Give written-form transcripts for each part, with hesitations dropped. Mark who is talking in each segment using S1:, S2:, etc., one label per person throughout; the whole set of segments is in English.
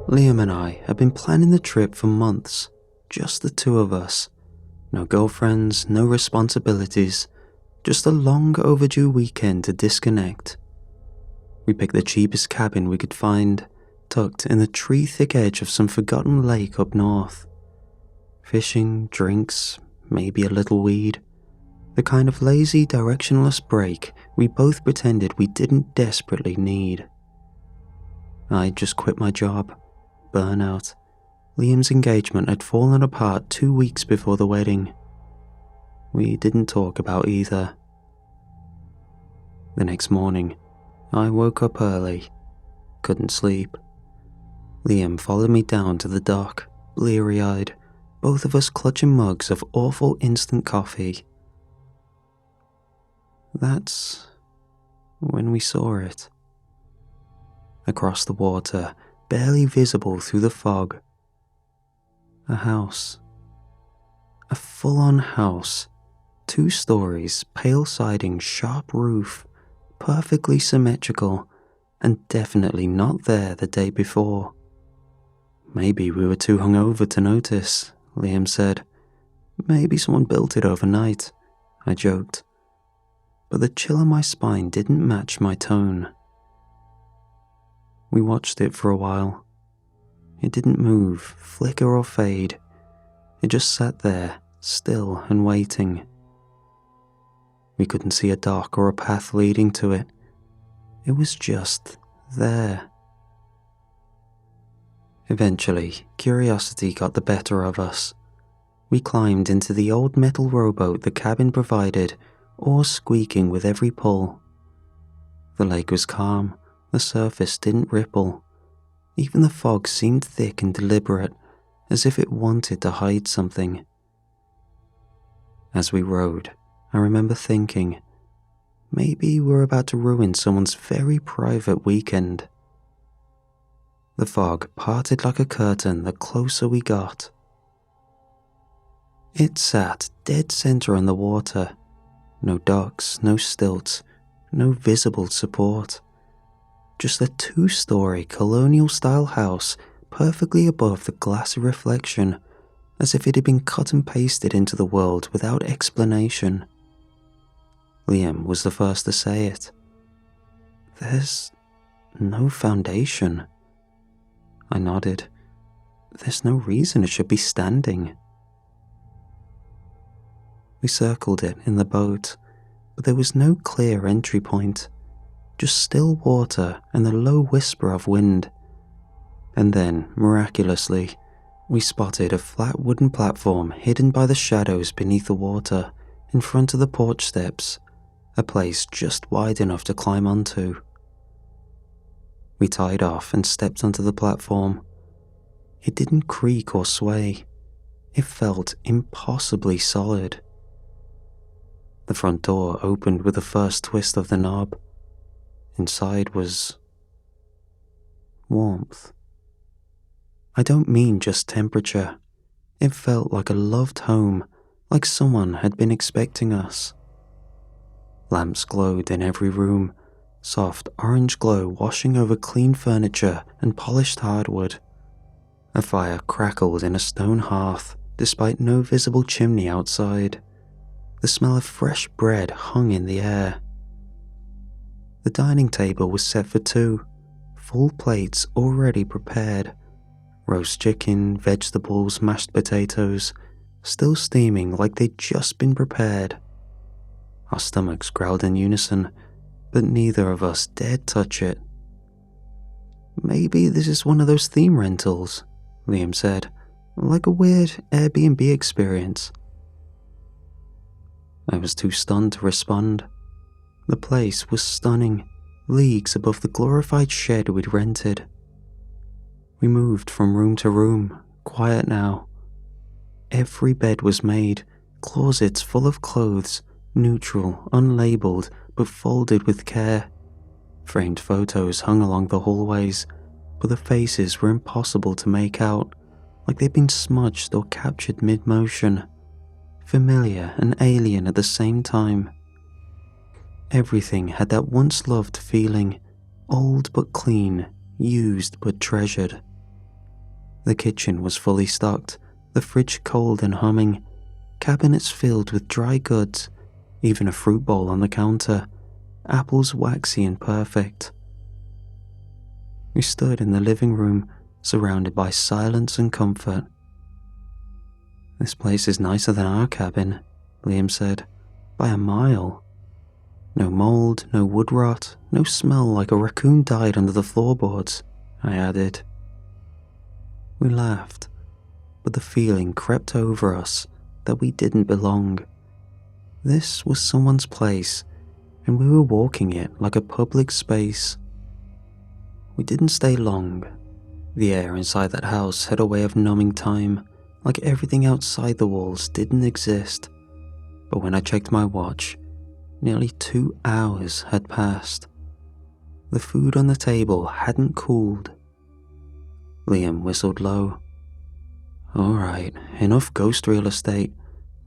S1: Liam and I had been planning the trip for months, just the two of us. No girlfriends, no responsibilities, just a long overdue weekend to disconnect. We picked the cheapest cabin we could find, tucked in the tree-thick edge of some forgotten lake up north. Fishing, drinks, maybe a little weed. The kind of lazy, directionless break we both pretended we didn't desperately need. I'd just quit my job. Burnout. Liam's engagement had fallen apart 2 weeks before the wedding. We didn't talk about either. The next morning, I woke up early. Couldn't sleep. Liam followed me down to the dock, bleary-eyed, both of us clutching mugs of awful instant coffee. That's when we saw it. Across the water, barely visible through the fog. A house. A full-on house. 2 stories, pale siding, sharp roof, perfectly symmetrical, and definitely not there the day before. Maybe we were too hungover to notice, Liam said. Maybe someone built it overnight, I joked. But the chill on my spine didn't match my tone. We watched it for a while. It didn't move, flicker or fade. It just sat there, still and waiting. We couldn't see a dock or a path leading to it. It was just there. Eventually, curiosity got the better of us. We climbed into the old metal rowboat the cabin provided, oars squeaking with every pull. The lake was calm, the surface didn't ripple. Even the fog seemed thick and deliberate, as if it wanted to hide something. As we rowed, I remember thinking, maybe we're about to ruin someone's very private weekend. The fog parted like a curtain the closer we got. It sat dead center on the water. No docks, no stilts, no visible support. Just a 2-story colonial-style house perfectly above the glassy reflection, as if it had been cut and pasted into the world without explanation. Liam was the first to say it. There's no foundation. I nodded. There's no reason it should be standing. We circled it in the boat, but there was no clear entry point. Just still water and the low whisper of wind. And then, miraculously, we spotted a flat wooden platform hidden by the shadows beneath the water in front of the porch steps, a place just wide enough to climb onto. We tied off and stepped onto the platform. It didn't creak or sway. It felt impossibly solid. The front door opened with the first twist of the knob. Inside was warmth. I don't mean just temperature. It felt like a loved home, like someone had been expecting us. Lamps glowed in every room, soft orange glow washing over clean furniture and polished hardwood. A fire crackled in a stone hearth, despite no visible chimney outside. The smell of fresh bread hung in the air. The dining table was set for 2, full plates already prepared. Roast chicken, vegetables, mashed potatoes, still steaming like they'd just been prepared. Our stomachs growled in unison, but neither of us dared touch it. Maybe this is one of those theme rentals, Liam said, like a weird Airbnb experience. I was too stunned to respond. The place was stunning, leagues above the glorified shed we'd rented. We moved from room to room, quiet now. Every bed was made, closets full of clothes, neutral, unlabeled, but folded with care. Framed photos hung along the hallways, but the faces were impossible to make out, like they'd been smudged or captured mid-motion. Familiar and alien at the same time. Everything had that once loved feeling, old but clean, used but treasured. The kitchen was fully stocked, the fridge cold and humming, cabinets filled with dry goods, even a fruit bowl on the counter, apples waxy and perfect. We stood in the living room, surrounded by silence and comfort. "This place is nicer than our cabin," Liam said, "by a mile. No mold, no wood rot, no smell like a raccoon died under the floorboards," I added. We laughed, but the feeling crept over us that we didn't belong. This was someone's place, and we were walking it like a public space. We didn't stay long. The air inside that house had a way of numbing time, like everything outside the walls didn't exist. But when I checked my watch, nearly 2 hours had passed. The food on the table hadn't cooled. Liam whistled low. "All right, enough ghost real estate.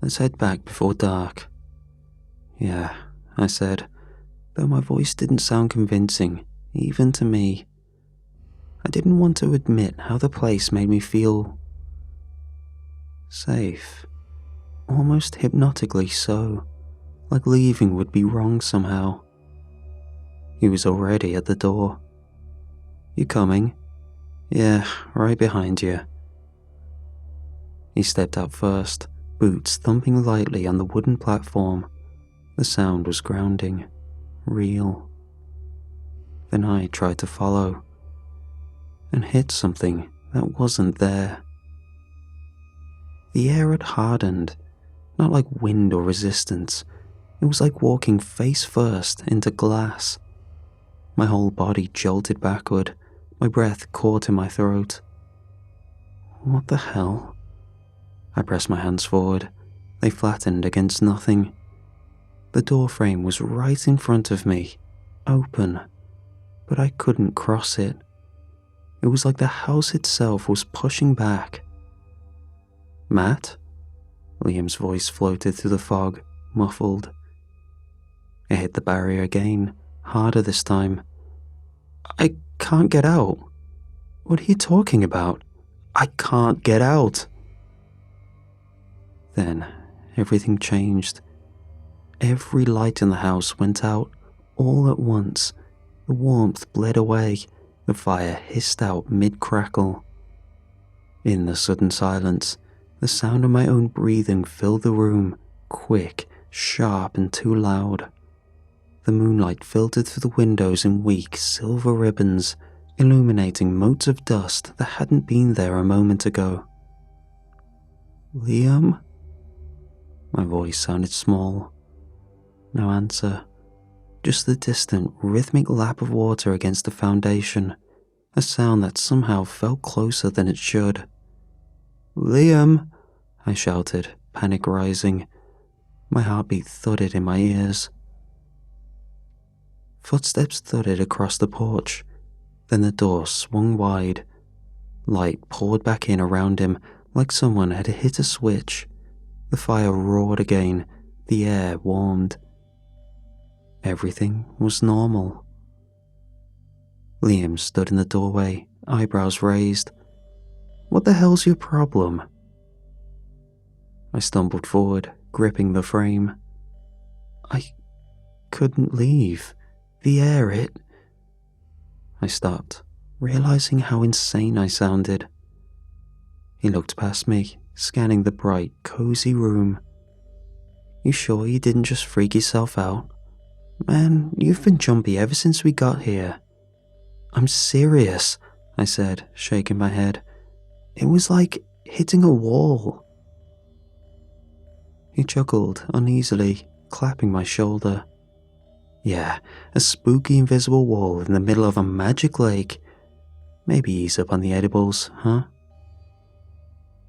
S1: Let's head back before dark." "Yeah," I said, though my voice didn't sound convincing, even to me. I didn't want to admit how the place made me feel safe, almost hypnotically so, like leaving would be wrong somehow. He was already at the door. "You coming?" "Yeah, right behind you." He stepped out first, boots thumping lightly on the wooden platform. The sound was grounding, real. Then I tried to follow, and hit something that wasn't there. The air had hardened, not like wind or resistance. It was like walking face first into glass. My whole body jolted backward, my breath caught in my throat. What the hell? I pressed my hands forward. They flattened against nothing. The door frame was right in front of me, open, but I couldn't cross it. It was like the house itself was pushing back. "Matt?" Liam's voice floated through the fog, muffled. It hit the barrier again, harder this time. "I can't get out." "What are you talking about?" "I can't get out." Then everything changed. Every light in the house went out, all at once. The warmth bled away, the fire hissed out mid-crackle. In the sudden silence, the sound of my own breathing filled the room, quick, sharp, and too loud. The moonlight filtered through the windows in weak silver ribbons, illuminating motes of dust that hadn't been there a moment ago. "Liam?" My voice sounded small. No answer. Just the distant, rhythmic lap of water against the foundation, a sound that somehow felt closer than it should. "Liam!" I shouted, panic rising. My heartbeat thudded in my ears. Footsteps thudded across the porch. Then the door swung wide. Light poured back in around him like someone had hit a switch. The fire roared again. The air warmed. Everything was normal. Liam stood in the doorway, eyebrows raised. "What the hell's your problem?" I stumbled forward, gripping the frame. "I couldn't leave. The air, it..." I stopped, realizing how insane I sounded. He looked past me, scanning the bright, cozy room. "You sure you didn't just freak yourself out? Man, you've been jumpy ever since we got here." "I'm serious," I said, shaking my head. "It was like hitting a wall." He chuckled uneasily, clapping my shoulder. "Yeah, a spooky invisible wall in the middle of a magic lake. Maybe ease up on the edibles, huh?"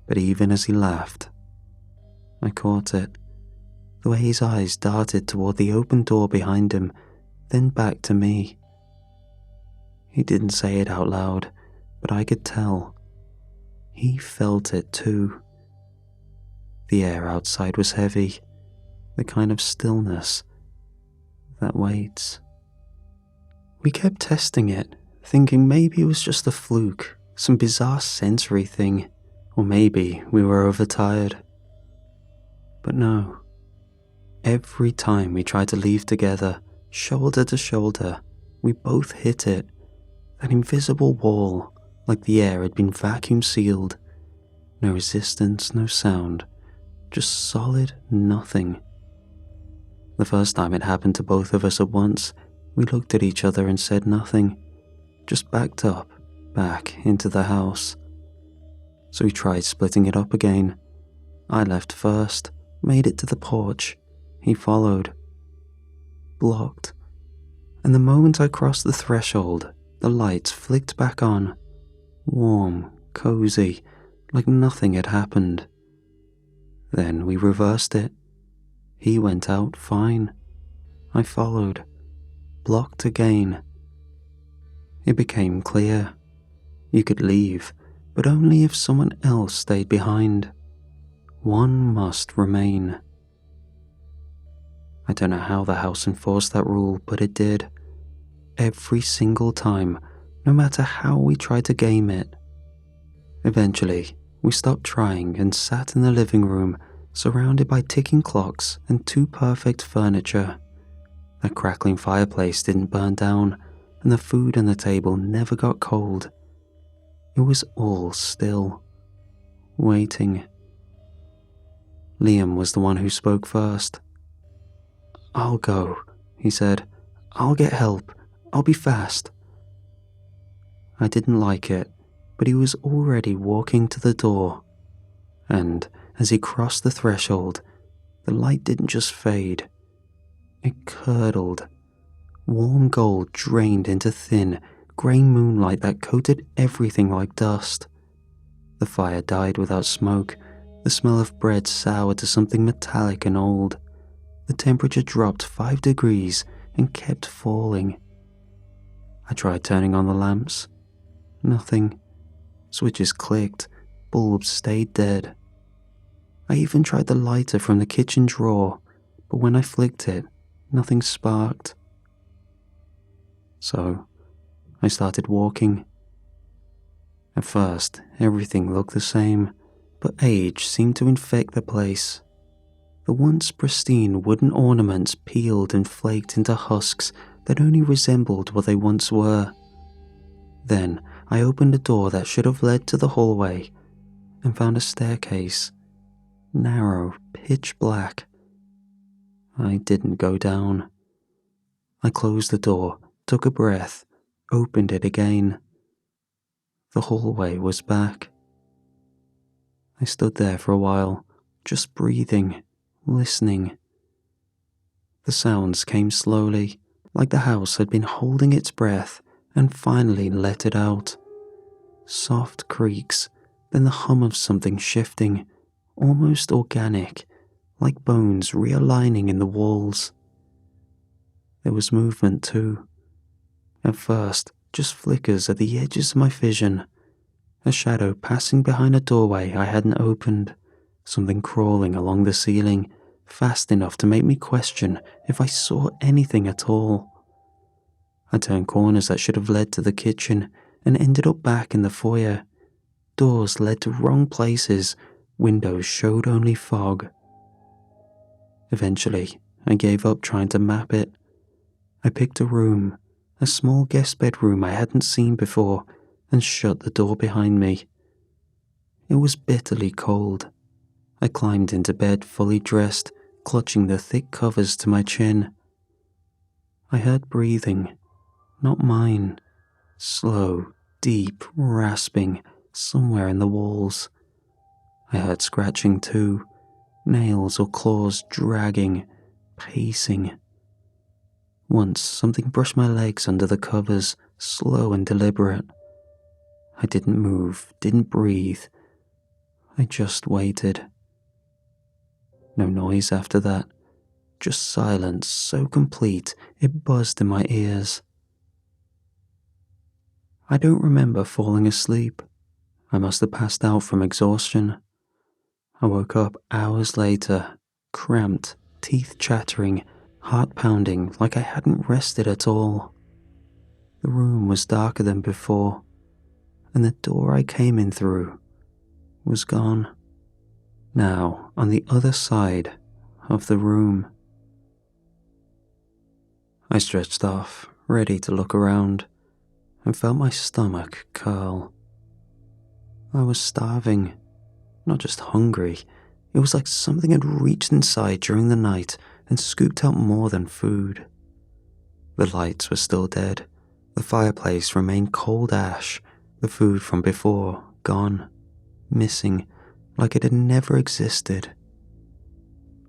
S1: But even as he laughed, I caught it. The way his eyes darted toward the open door behind him, then back to me. He didn't say it out loud, but I could tell. He felt it too. The air outside was heavy, the kind of stillness that waits. We kept testing it, thinking maybe it was just a fluke, some bizarre sensory thing, or maybe we were overtired. But no, every time we tried to leave together, shoulder to shoulder, we both hit it, that invisible wall, like the air had been vacuum sealed. No resistance, no sound, just solid nothing. The first time it happened to both of us at once, we looked at each other and said nothing, just backed up, back into the house. So we tried splitting it up again. I left first, made it to the porch. He followed. Blocked. And the moment I crossed the threshold, the lights flicked back on. Warm, cozy, like nothing had happened. Then we reversed it. He went out fine. I followed. Blocked again. It became clear. You could leave, but only if someone else stayed behind. One must remain. I don't know how the house enforced that rule, but it did. Every single time, no matter how we tried to game it. Eventually, we stopped trying and sat in the living room, surrounded by ticking clocks and too perfect furniture. The crackling fireplace didn't burn down, and the food on the table never got cold. It was all still, waiting. Liam was the one who spoke first. "I'll go," he said. "I'll get help. I'll be fast." I didn't like it, but he was already walking to the door. And as he crossed the threshold, the light didn't just fade. It curdled. Warm gold drained into thin, grey moonlight that coated everything like dust. The fire died without smoke. The smell of bread soured to something metallic and old. The temperature dropped 5 degrees and kept falling. I tried turning on the lamps. Nothing. Switches clicked. Bulbs stayed dead. I even tried the lighter from the kitchen drawer, but when I flicked it, nothing sparked. So, I started walking. At first, everything looked the same, but age seemed to infect the place. The once pristine wooden ornaments peeled and flaked into husks that only resembled what they once were. Then I opened a door that should have led to the hallway and found a staircase, narrow, pitch black. I didn't go down. I closed the door, took a breath, opened it again. The hallway was back. I stood there for a while, just breathing, listening. The sounds came slowly, like the house had been holding its breath and finally let it out. Soft creaks, then the hum of something shifting, almost organic, like bones realigning in the walls. There was movement too. At first, just flickers at the edges of my vision. A shadow passing behind a doorway I hadn't opened, something crawling along the ceiling, fast enough to make me question if I saw anything at all. I turned corners that should have led to the kitchen and ended up back in the foyer. Doors led to wrong places, windows showed only fog. Eventually, I gave up trying to map it. I picked a room, a small guest bedroom I hadn't seen before, and shut the door behind me. It was bitterly cold. I climbed into bed fully dressed, clutching the thick covers to my chin. I heard breathing, not mine, slow, deep, rasping, somewhere in the walls. I heard scratching too, nails or claws dragging, pacing. Once something brushed my legs under the covers, slow and deliberate. I didn't move, didn't breathe. I just waited. No noise after that, just silence so complete it buzzed in my ears. I don't remember falling asleep. I must have passed out from exhaustion. I woke up hours later, cramped, teeth chattering, heart pounding like I hadn't rested at all. The room was darker than before. and the door I came in through was gone. Now on the other side of the room. I stretched off, ready to look around, and felt my stomach curl. I was starving, not just hungry. It was like something had reached inside during the night and scooped out more than food. The lights were still dead. The fireplace remained cold ash, the food from before gone, missing, like it had never existed.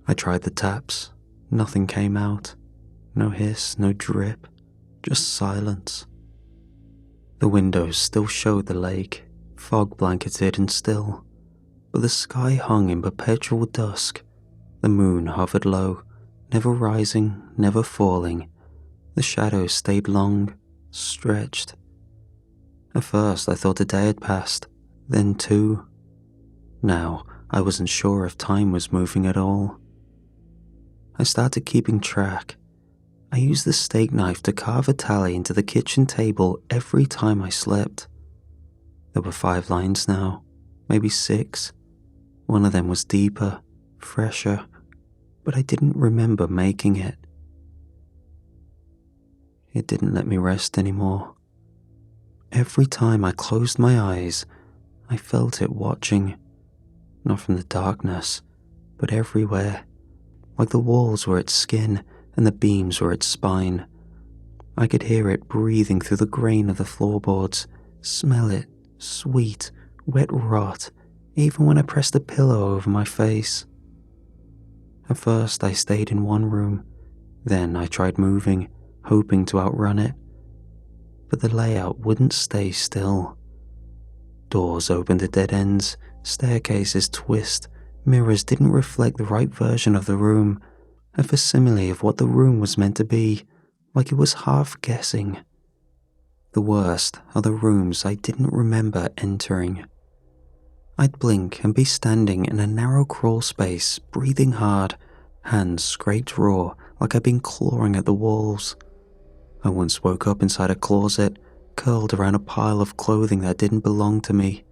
S1: I tried the taps. Nothing came out. No hiss, no drip, just silence. The windows still showed the lake, fog blanketed and still, but the sky hung in perpetual dusk. The moon hovered low, never rising, never falling. The shadows stayed long, stretched. At first I thought a day had passed, then two. Now I wasn't sure if time was moving at all. I started keeping track. I used the steak knife to carve a tally into the kitchen table every time I slept. There were 5 lines now, maybe 6. One of them was deeper, fresher, but I didn't remember making it. It didn't let me rest anymore. Every time I closed my eyes, I felt it watching, not from the darkness, but everywhere, like the walls were its skin and the beams were its spine. I could hear it breathing through the grain of the floorboards, smell it, sweet, wet rot, even when I pressed a pillow over my face. At first I stayed in one room, then I tried moving, hoping to outrun it. But the layout wouldn't stay still. Doors opened at dead ends, staircases twist, mirrors didn't reflect the right version of the room, a facsimile of what the room was meant to be, like it was half guessing. The worst are the rooms I didn't remember entering. I'd blink and be standing in a narrow crawl space, breathing hard, hands scraped raw like I'd been clawing at the walls. I once woke up inside a closet, curled around a pile of clothing that didn't belong to me.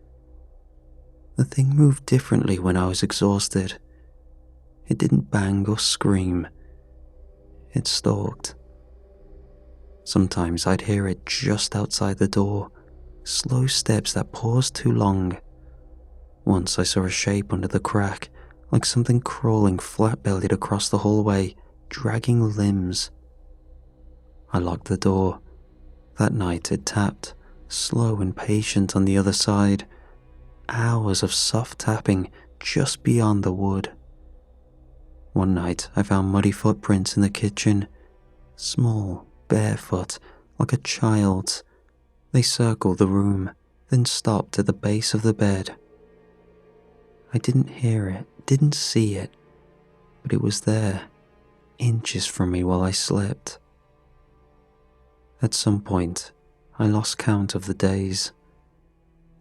S1: The thing moved differently when I was exhausted. It didn't bang or scream. It stalked. Sometimes I'd hear it just outside the door, slow steps that paused too long. Once I saw a shape under the crack, like something crawling flat-bellied across the hallway, dragging limbs. I locked the door. That night it tapped, slow and patient on the other side. Hours of soft tapping just beyond the wood. One night I found muddy footprints in the kitchen, small, barefoot, like a child's. They circled the room, then stopped at the base of the bed. I didn't hear it, didn't see it, but it was there, inches from me while I slept. At some point, I lost count of the days.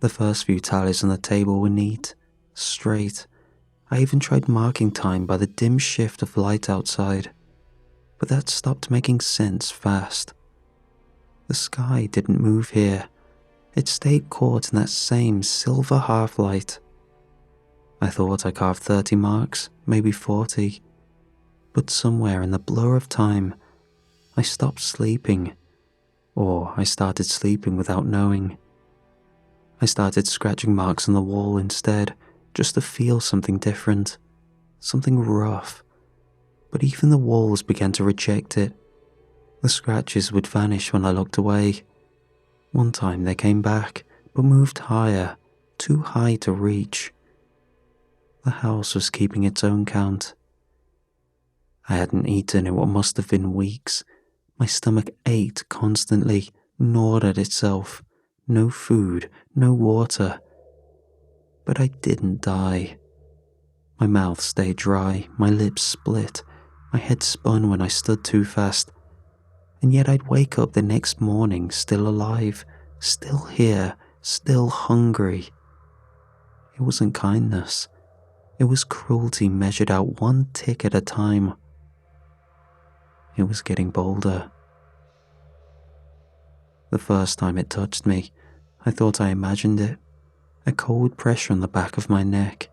S1: The first few tallies on the table were neat, straight. I even tried marking time by the dim shift of light outside, but that stopped making sense fast. The sky didn't move here. It stayed caught in that same silver half-light. I thought I carved 30 marks, maybe 40, but somewhere in the blur of time, I stopped sleeping, or I started sleeping without knowing. I started scratching marks on the wall instead, just to feel something different, something rough. But even the walls began to reject it. The scratches would vanish when I looked away. One time they came back, but moved higher, too high to reach. The house was keeping its own count. I hadn't eaten in what must have been weeks. My stomach ached constantly, gnawed at itself. No food, no water. But I didn't die. My mouth stayed dry, my lips split, my head spun when I stood too fast. And yet I'd wake up the next morning still alive, still here, still hungry. It wasn't kindness. It was cruelty measured out one tick at a time. It was getting bolder. The first time it touched me, I thought I imagined it, a cold pressure on the back of my neck.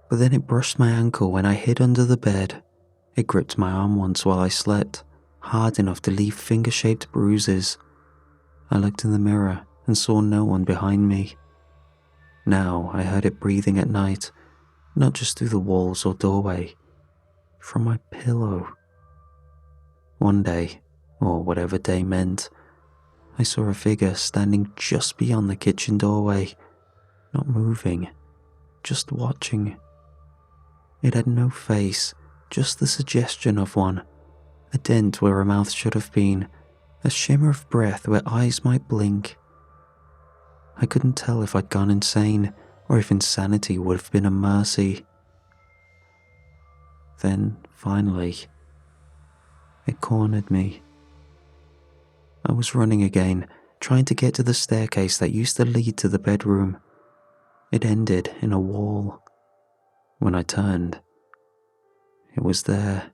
S1: But then it brushed my ankle when I hid under the bed. It gripped my arm once while I slept, hard enough to leave finger-shaped bruises. I looked in the mirror and saw no one behind me. Now I heard it breathing at night, not just through the walls or doorway, from my pillow. One day, or whatever day meant, I saw a figure standing just beyond the kitchen doorway, not moving, just watching. It had no face, just the suggestion of one, a dent where a mouth should have been, a shimmer of breath where eyes might blink. I couldn't tell if I'd gone insane or if insanity would have been a mercy. Then, finally, it cornered me. I was running again, trying to get to the staircase that used to lead to the bedroom. It ended in a wall. When I turned, it was there.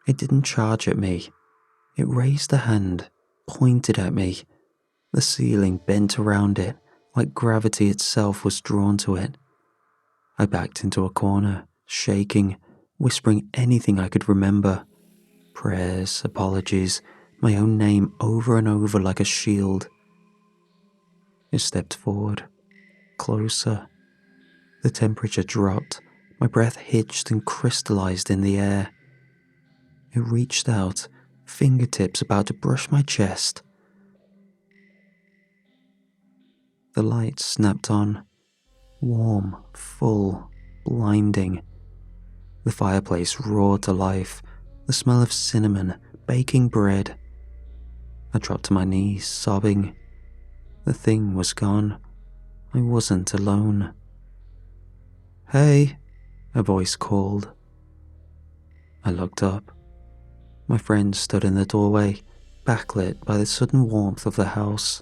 S1: It didn't charge at me. It raised a hand, pointed at me. The ceiling bent around it, like gravity itself was drawn to it. I backed into a corner, shaking, whispering anything I could remember. Prayers, apologies, my own name over and over like a shield. It stepped forward, closer. The temperature dropped, my breath hitched and crystallized in the air. It reached out, fingertips about to brush my chest. The light snapped on, warm, full, blinding. The fireplace roared to life, the smell of cinnamon, baking bread. I dropped to my knees, sobbing. The thing was gone. I wasn't alone. "Hey," a voice called. I looked up. My friend stood in the doorway, backlit by the sudden warmth of the house.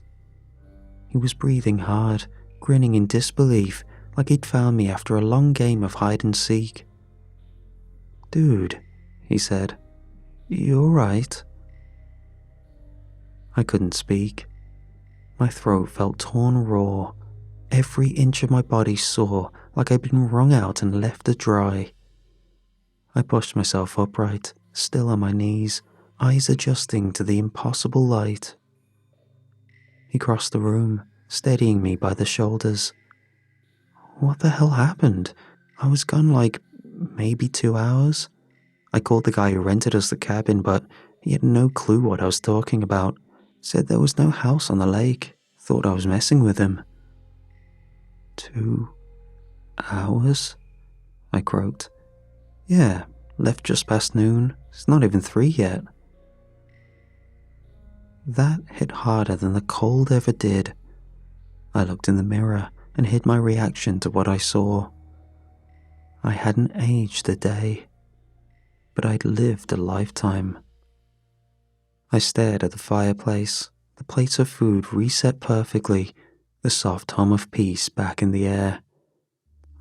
S1: He was breathing hard, grinning in disbelief like he'd found me after a long game of hide-and-seek. "Dude," he said, "you alright?" I couldn't speak. My throat felt torn raw. Every inch of my body sore, like I'd been wrung out and left to dry. I pushed myself upright, still on my knees, eyes adjusting to the impossible light. He crossed the room, steadying me by the shoulders. What the hell happened? I was gone like maybe 2 hours. I called the guy who rented us the cabin, but he had no clue what I was talking about. Said there was no house on the lake. Thought I was messing with him. 2 hours? I croaked. Yeah, left just past noon. It's not even 3 yet. That hit harder than the cold ever did. I looked in the mirror and hid my reaction to what I saw. I hadn't aged a day, but I'd lived a lifetime. I stared at the fireplace, the plates of food reset perfectly, the soft hum of peace back in the air.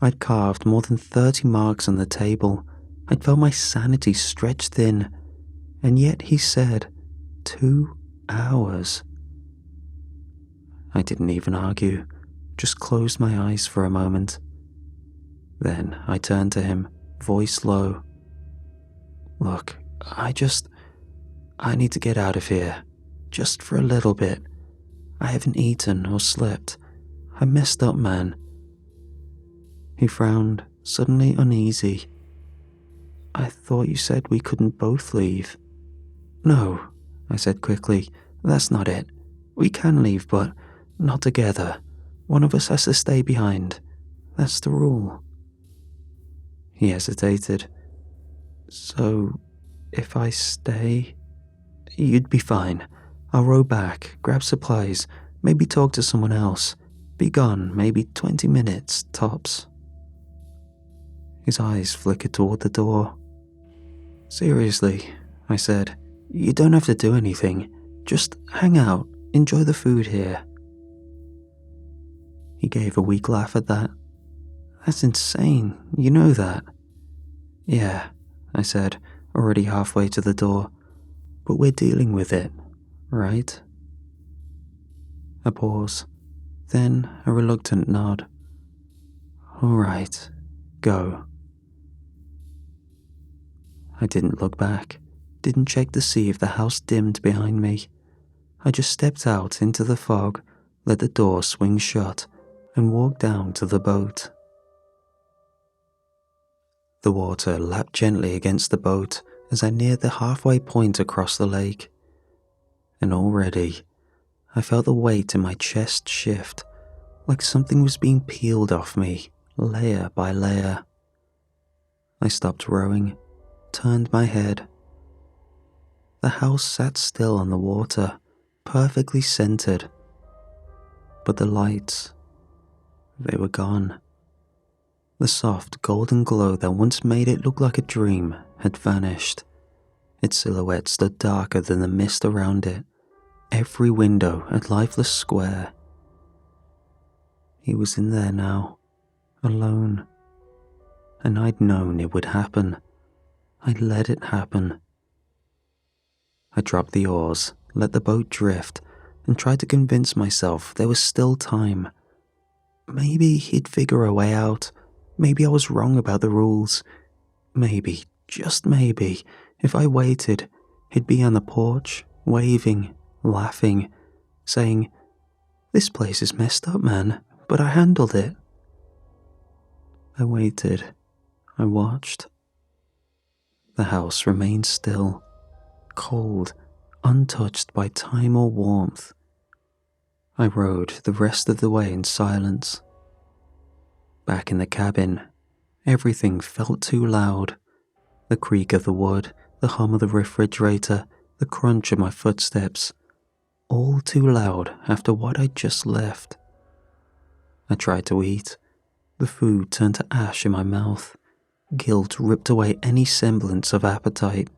S1: I'd carved more than 30 marks on the table. I'd felt my sanity stretch thin, and yet he said, 2 hours. I didn't even argue, just closed my eyes for a moment. Then I turned to him, voice low. Look, I need to get out of here, just for a little bit. I haven't eaten or slept. I messed up, man. He frowned, suddenly uneasy. I thought you said we couldn't both leave. No, I said quickly, that's not it. We can leave, but not together. One of us has to stay behind. That's the rule. He hesitated. So, if I stay, you'd be fine. I'll row back, grab supplies, maybe talk to someone else. Be gone, maybe 20 minutes, tops. His eyes flickered toward the door. Seriously, I said, you don't have to do anything. Just hang out, enjoy the food here. He gave a weak laugh at that. That's insane, you know that. Yeah, I said, already halfway to the door. But we're dealing with it, right? A pause, then a reluctant nod. All right, go. I didn't look back, didn't check to see if the house dimmed behind me. I just stepped out into the fog, let the door swing shut, and walked down to the boat. The water lapped gently against the boat as I neared the halfway point across the lake. And already, I felt the weight in my chest shift, like something was being peeled off me, layer by layer. I stopped rowing, turned my head. The house sat still on the water, perfectly centered. But the lights, they were gone. The soft golden glow that once made it look like a dream had vanished. Its silhouette stood darker than the mist around it, every window a lifeless square. He was in there now, alone. And I'd known it would happen. I'd let it happen. I dropped the oars, let the boat drift, and tried to convince myself there was still time. Maybe he'd figure a way out. Maybe I was wrong about the rules. Maybe, just maybe, if I waited, he'd be on the porch, waving, laughing, saying, "This place is messed up, man, but I handled it." I waited. I watched. The house remained still, cold, untouched by time or warmth. I rode the rest of the way in silence. Back in the cabin, everything felt too loud. The creak of the wood, the hum of the refrigerator, the crunch of my footsteps, all too loud after what I'd just left. I tried to eat. The food turned to ash in my mouth. Guilt ripped away any semblance of appetite.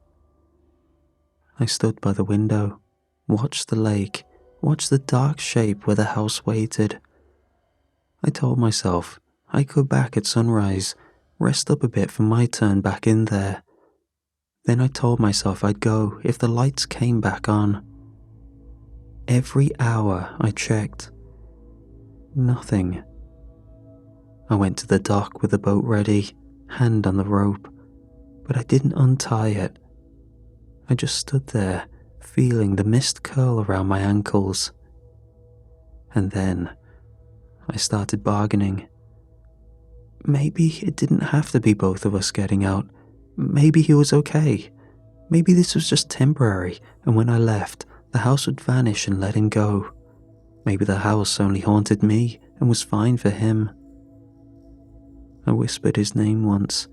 S1: I stood by the window, watched the lake, watched the dark shape where the house waited. I told myself I'd go back at sunrise, rest up a bit for my turn back in there. Then I told myself I'd go if the lights came back on. Every hour I checked. Nothing. I went to the dock with the boat ready, hand on the rope, but I didn't untie it. I just stood there, feeling the mist curl around my ankles. And then I started bargaining. Maybe it didn't have to be both of us getting out. Maybe he was okay. Maybe this was just temporary, and when I left, the house would vanish and let him go. Maybe the house only haunted me and was fine for him. I whispered his name once.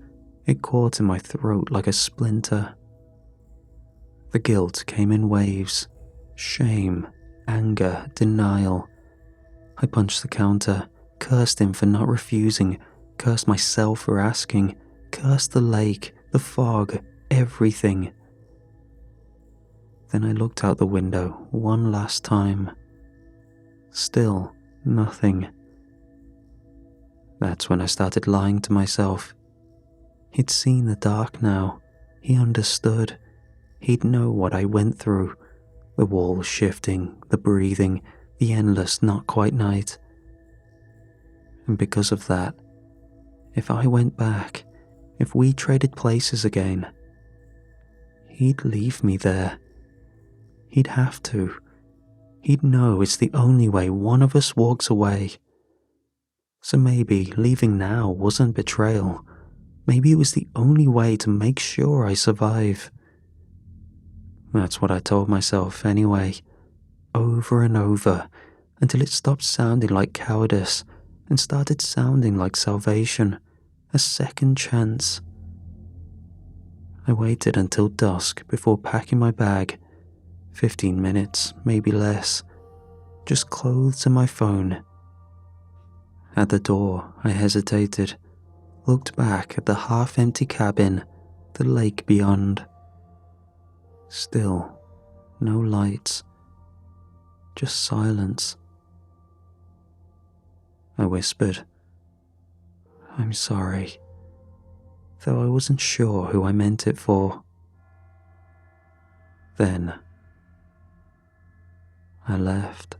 S1: It caught in my throat like a splinter. The guilt came in waves. Shame, anger, denial. I punched the counter, cursed him for not refusing, cursed myself for asking, cursed the lake, the fog, everything. Then I looked out the window one last time. Still nothing. That's when I started lying to myself. He'd seen the dark now. He understood. He'd know what I went through. The walls shifting, the breathing, the endless not quite night. And because of that, if I went back, if we traded places again, he'd leave me there. He'd have to. He'd know it's the only way one of us walks away. So maybe leaving now wasn't betrayal. Maybe it was the only way to make sure I survive. That's what I told myself anyway, over and over, until it stopped sounding like cowardice and started sounding like salvation, a second chance. I waited until dusk before packing my bag. 15 minutes, maybe less. Just clothes and my phone. At the door, I hesitated, looked back at the half-empty cabin, the lake beyond. Still, no lights, just silence. I whispered, "I'm sorry," though I wasn't sure who I meant it for. Then I left.